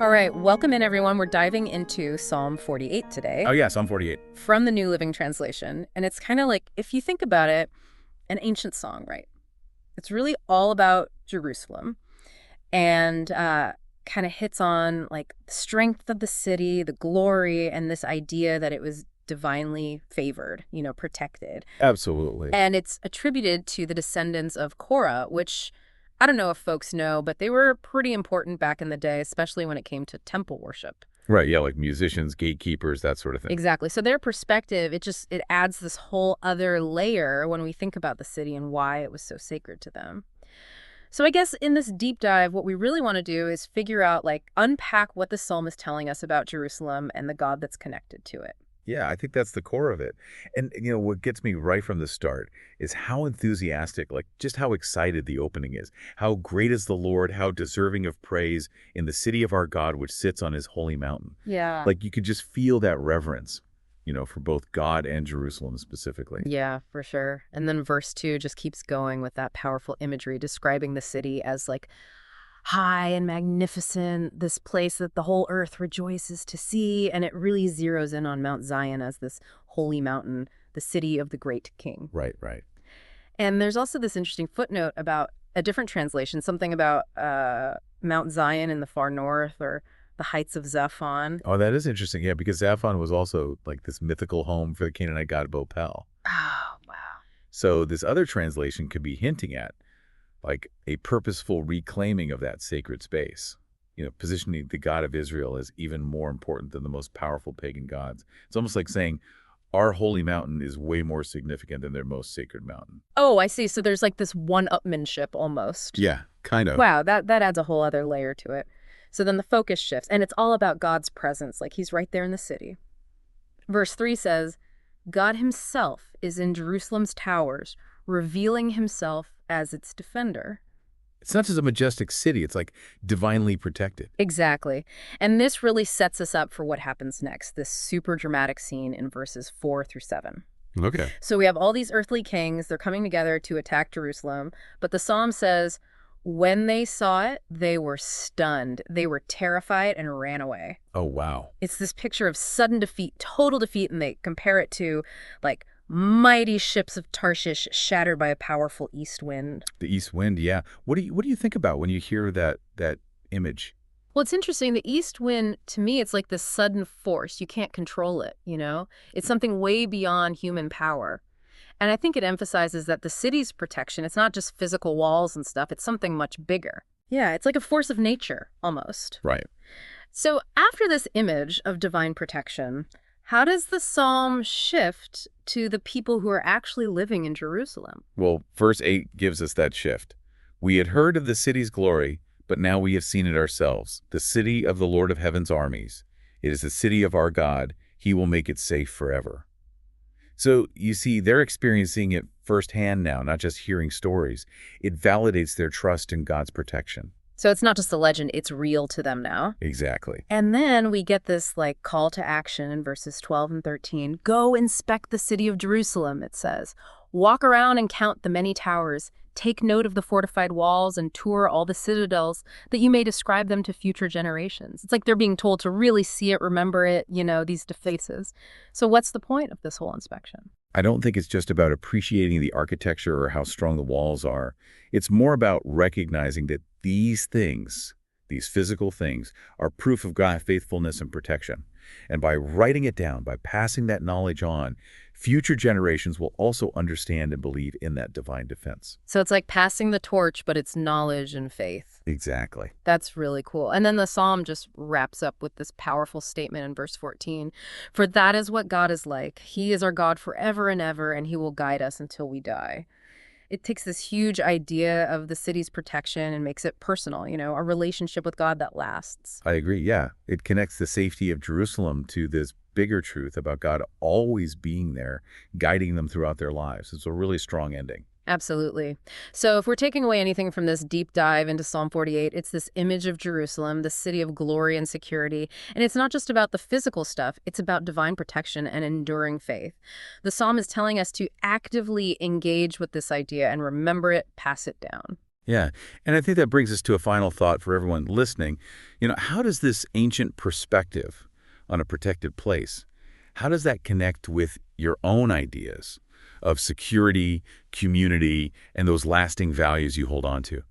All right, welcome in, everyone. We're diving into Psalm 48 today Oh, yeah, Psalm 48. from the New Living Translation. And it's kind of like, if you think about it, an ancient song, right? It's really all about Jerusalem and kind of hits on like the strength of the city, the glory, and this idea that it was divinely favored, protected. Absolutely. And it's attributed to the descendants of Korah, which I don't know if folks know, but they were pretty important back in the day, especially when it came to temple worship. Right, yeah, like musicians, gatekeepers, that sort of thing. Exactly. So their perspective, it adds this whole other layer when we think about the city and why it was so sacred to them. So I guess in this deep dive, what we really want to do is figure out, like, unpack what the psalm is telling us about Jerusalem and the God that's connected to it. Yeah, I think that's the core of it. And, what gets me right from the start is how enthusiastic, like just how excited the opening is. How great is the Lord, how deserving of praise in the city of our God, which sits on his holy mountain. Yeah. Like you could just feel that reverence, for both God and Jerusalem specifically. Yeah, for sure. And then verse 2 just keeps going with that powerful imagery describing the city as like high and magnificent, this place that the whole earth rejoices to see. And it really zeroes in on Mount Zion as this holy mountain, the city of the great king. Right, right. And there's also this interesting footnote about a different translation, something about Mount Zion in the far north or the heights of Zaphon. Oh, that is interesting. Yeah, because Zaphon was also like this mythical home for the Canaanite god Bopel. Oh, wow. So this other translation could be hinting at like a purposeful reclaiming of that sacred space, positioning the God of Israel as even more important than the most powerful pagan gods. It's almost like saying our holy mountain is way more significant than their most sacred mountain. Oh, I see. So there's like this one-upmanship almost. Yeah, kind of. Wow, that adds a whole other layer to it. So then the focus shifts, and it's all about God's presence, like he's right there in the city. Verse 3 says, God himself is in Jerusalem's towers, revealing himself as its defender. It's not just a majestic city, it's like divinely protected. Exactly. And this really sets us up for what happens next, this super dramatic scene in verses 4 through 7. Okay. So we have all these earthly kings, they're coming together to attack Jerusalem, but the psalm says, when they saw it, they were stunned. They were terrified and ran away. Oh, wow. It's this picture of sudden defeat, total defeat, and they compare it to, like, mighty ships of Tarshish shattered by a powerful east wind. The east wind, yeah. What do you think about when you hear that image? Well, it's interesting. The east wind, to me, it's like this sudden force. You can't control it, It's something way beyond human power. And I think it emphasizes that the city's protection, it's not just physical walls and stuff, it's something much bigger. Yeah, it's like a force of nature, almost. Right. So after this image of divine protection, how does the psalm shift to the people who are actually living in Jerusalem? Well, verse 8 gives us that shift. We had heard of the city's glory, but now we have seen it ourselves, the city of the Lord of heaven's armies. It is the city of our God. He will make it safe forever. So, you see, they're experiencing it firsthand now, not just hearing stories. It validates their trust in God's protection. So it's not just a legend, it's real to them now. Exactly. And then we get this like call to action in verses 12 and 13. Go inspect the city of Jerusalem, it says. Walk around and count the many towers. Take note of the fortified walls and tour all the citadels that you may describe them to future generations. It's like they're being told to really see it, remember it, these defenses. So what's the point of this whole inspection? I don't think it's just about appreciating the architecture or how strong the walls are. It's more about recognizing that these things, these physical things, are proof of God's faithfulness and protection. And by writing it down, by passing that knowledge on, future generations will also understand and believe in that divine defense. So it's like passing the torch, but it's knowledge and faith. Exactly. That's really cool. And then the psalm just wraps up with this powerful statement in verse 14. For that is what God is like. He is our God forever and ever, and he will guide us until we die. It takes this huge idea of the city's protection and makes it personal, a relationship with God that lasts. I agree, yeah. It connects the safety of Jerusalem to this bigger truth about God always being there, guiding them throughout their lives. It's a really strong ending. Absolutely. So if we're taking away anything from this deep dive into Psalm 48, it's this image of Jerusalem, the city of glory and security. And it's not just about the physical stuff, it's about divine protection and enduring faith. The psalm is telling us to actively engage with this idea and remember it, pass it down. Yeah. And I think that brings us to a final thought for everyone listening. How does this ancient perspective on a protected place, how does that connect with your own ideas of security, community, and those lasting values you hold on to?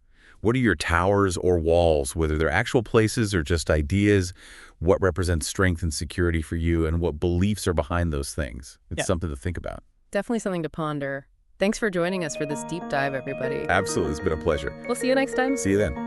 What are your towers or walls, whether they're actual places or just ideas? What represents strength and security for you, and what beliefs are behind those things? It's Yeah. something to think about. Definitely something to ponder. Thanks for joining us for this deep dive, everybody. Absolutely. It's been a pleasure. We'll see you next time. See you then.